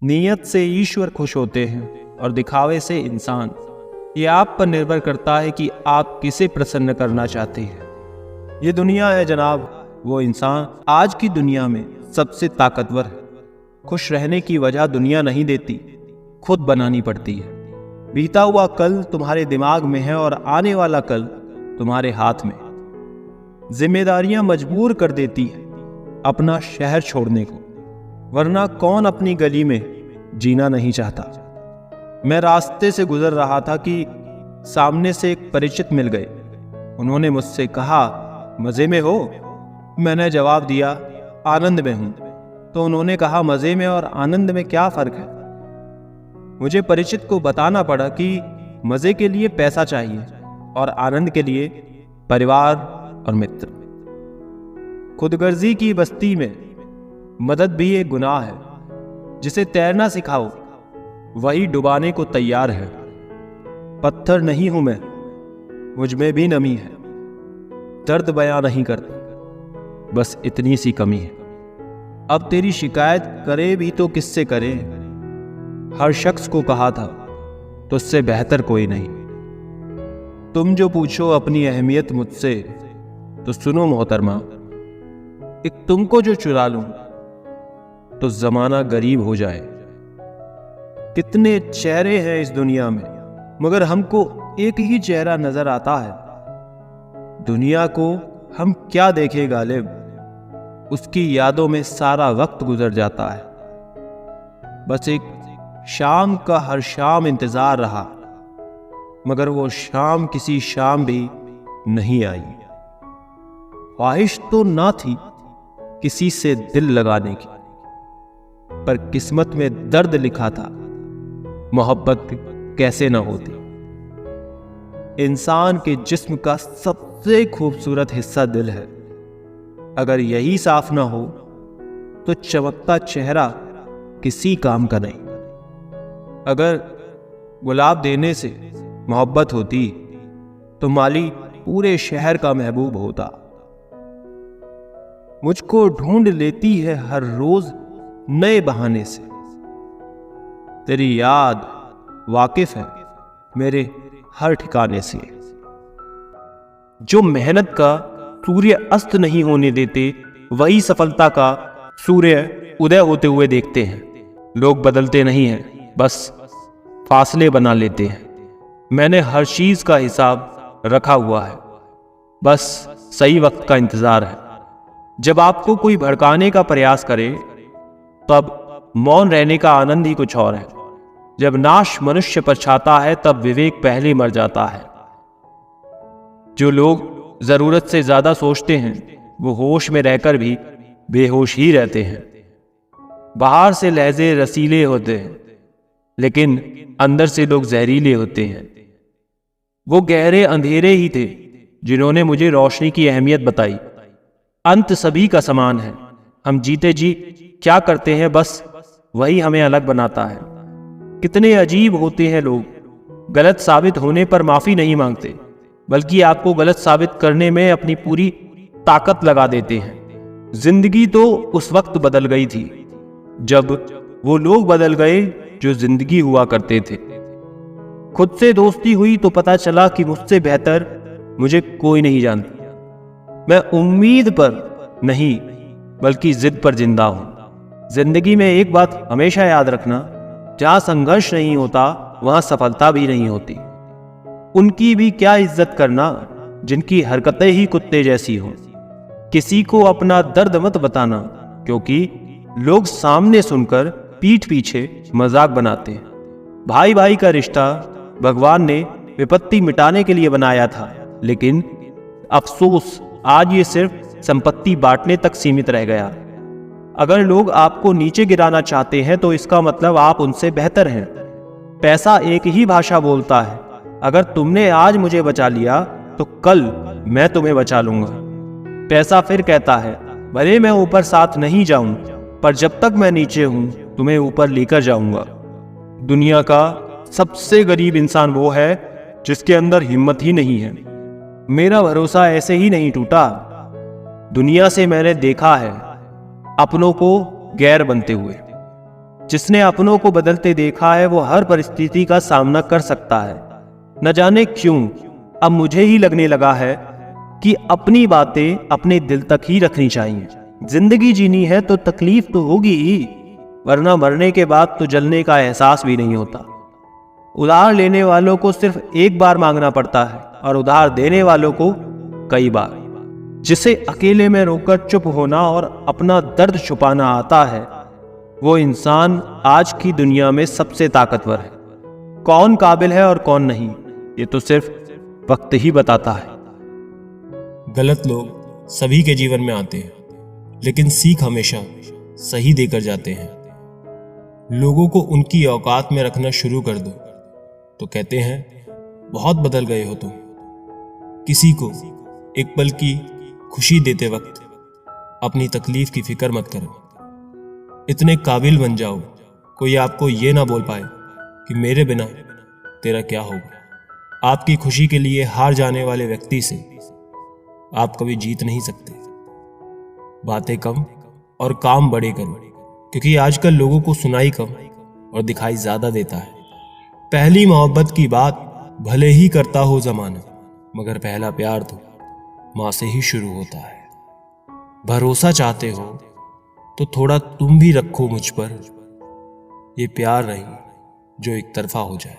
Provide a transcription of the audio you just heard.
नीयत से ईश्वर खुश होते हैं और दिखावे से इंसान। ये आप पर निर्भर करता है कि आप किसे प्रसन्न करना चाहते हैं। ये दुनिया है जनाब, वो इंसान आज की दुनिया में सबसे ताकतवर है। खुश रहने की वजह दुनिया नहीं देती, खुद बनानी पड़ती है। बीता हुआ कल तुम्हारे दिमाग में है और आने वाला कल तुम्हारे हाथ में। जिम्मेदारियां मजबूर कर देती है अपना शहर छोड़ने को, वरना कौन अपनी गली में जीना नहीं चाहता। मैं रास्ते से गुजर रहा था कि सामने से एक परिचित मिल गए। उन्होंने मुझसे कहा, मज़े में हो? मैंने जवाब दिया, आनंद में हूं। तो उन्होंने कहा, मज़े में और आनंद में क्या फ़र्क है? मुझे परिचित को बताना पड़ा कि मज़े के लिए पैसा चाहिए और आनंद के लिए परिवार और मित्र। खुदगर्जी की बस्ती में मदद भी एक गुनाह है। जिसे तैरना सिखाओ वही डुबाने को तैयार है। पत्थर नहीं हूं मैं, मुझ में भी नमी है। दर्द बयां नहीं करता, बस इतनी सी कमी है। अब तेरी शिकायत करे भी तो किससे करे? हर शख्स को कहा था, तुझसे बेहतर कोई नहीं। तुम जो पूछो अपनी अहमियत मुझसे, तो सुनो मोहतरमा, एक तुमको जो चुरा लूं तो जमाना गरीब हो जाए। कितने चेहरे हैं इस दुनिया में, मगर हमको एक ही चेहरा नजर आता है। दुनिया को हम क्या देखें गालिब, उसकी यादों में सारा वक्त गुजर जाता है। बस एक शाम का हर शाम इंतजार रहा, मगर वो शाम किसी शाम भी नहीं आई। ख्वाहिश तो ना थी किसी से दिल लगाने की, पर किस्मत में दर्द लिखा था, मोहब्बत कैसे ना होती। इंसान के जिस्म का सबसे खूबसूरत हिस्सा दिल है। अगर यही साफ ना हो तो चमकता चेहरा किसी काम का नहीं। अगर गुलाब देने से मोहब्बत होती तो माली पूरे शहर का महबूब होता। मुझको ढूंढ लेती है हर रोज नए बहाने से। तेरी याद वाकिफ है मेरे हर ठिकाने से। जो मेहनत का सूर्य अस्त नहीं होने देते, वही सफलता का सूर्य उदय होते हुए देखते हैं। लोग बदलते नहीं हैं, बस फासले बना लेते हैं। मैंने हर चीज का हिसाब रखा हुआ है, बस सही वक्त का इंतजार है। जब आपको कोई भड़काने का प्रयास करे, तब मौन रहने का आनंद ही कुछ और है। जब नाश मनुष्य पर छाता है, तब विवेक पहले मर जाता है। जो लोग जरूरत से ज्यादा सोचते हैं, वो होश में रहकर भी बेहोश ही रहते हैं। बाहर से लहजे रसीले होते हैं, लेकिन अंदर से लोग जहरीले होते हैं। वो गहरे अंधेरे ही थे जिन्होंने मुझे रोशनी की अहमियत बताई। अंत सभी का समान है। हम जीते जी क्या करते हैं, बस वही हमें अलग बनाता है। कितने अजीब होते हैं लोग, गलत साबित होने पर माफी नहीं मांगते, बल्कि आपको गलत साबित करने में अपनी पूरी ताकत लगा देते हैं। जिंदगी तो उस वक्त बदल गई थी जब वो लोग बदल गए जो जिंदगी हुआ करते थे। खुद से दोस्ती हुई तो पता चला कि मुझसे बेहतर मुझे कोई नहीं जानता। मैं उम्मीद पर नहीं, बल्कि जिद पर जिंदा हूं। जिंदगी में एक बात हमेशा याद रखना, जहां संघर्ष नहीं होता वहां सफलता भी नहीं होती। उनकी भी क्या इज्जत करना जिनकी हरकतें ही कुत्ते जैसी हों। किसी को अपना दर्द मत बताना, क्योंकि लोग सामने सुनकर पीठ पीछे मजाक बनाते हैं। भाई भाई का रिश्ता भगवान ने विपत्ति मिटाने के लिए बनाया था, लेकिन अफसोस आज ये सिर्फ संपत्ति बांटने तक सीमित रह गया। अगर लोग आपको नीचे गिराना चाहते हैं तो इसका मतलब आप उनसे बेहतर हैं। पैसा एक ही भाषा बोलता है। अगर तुमने आज मुझे बचा लिया तो कल मैं तुम्हें बचा लूंगा। पैसा फिर कहता है, भले मैं ऊपर साथ नहीं जाऊं, पर जब तक मैं नीचे हूं तुम्हें ऊपर लेकर जाऊंगा। दुनिया का सबसे गरीब इंसान वो है जिसके अंदर हिम्मत ही नहीं है। मेरा भरोसा ऐसे ही नहीं टूटा। दुनिया से मैंने देखा है अपनों को गैर बनते हुए। जिसने अपनों को बदलते देखा है वो हर परिस्थिति का सामना कर सकता है। न जाने क्यों अब मुझे ही लगने लगा है कि अपनी बातें अपने दिल तक ही रखनी चाहिए। जिंदगी जीनी है तो तकलीफ तो होगी ही, वरना मरने के बाद तो जलने का एहसास भी नहीं होता। उधार लेने वालों को सिर्फ एक बार मांगना पड़ता है और उधार देने वालों को कई बार। जिसे अकेले में रोकर चुप होना और अपना दर्द छुपाना आता है, वो इंसान आज की दुनिया में सबसे ताकतवर है। कौन काबिल है और कौन नहीं, ये तो सिर्फ वक्त ही बताता है। गलत लोग सभी के जीवन में आते हैं, लेकिन सीख हमेशा सही देकर जाते हैं। लोगों को उनकी औकात में रखना शुरू कर दो तो कहते हैं बहुत बदल गए हो तुम। किसी को एक पल की खुशी देते वक्त अपनी तकलीफ की फिक्र मत करो। इतने काबिल बन जाओ कोई आपको ये ना बोल पाए कि मेरे बिना तेरा क्या होगा। आपकी खुशी के लिए हार जाने वाले व्यक्ति से आप कभी जीत नहीं सकते। बातें कम और काम बड़े करो, क्योंकि आजकल लोगों को सुनाई कम और दिखाई ज्यादा देता है। पहली मोहब्बत की बात भले ही करता हो जमाना, मगर पहला प्यार तो मां से ही शुरू होता है। भरोसा चाहते हो तो थोड़ा तुम भी रखो मुझ पर, ये प्यार नहीं जो एक तरफा हो जाए।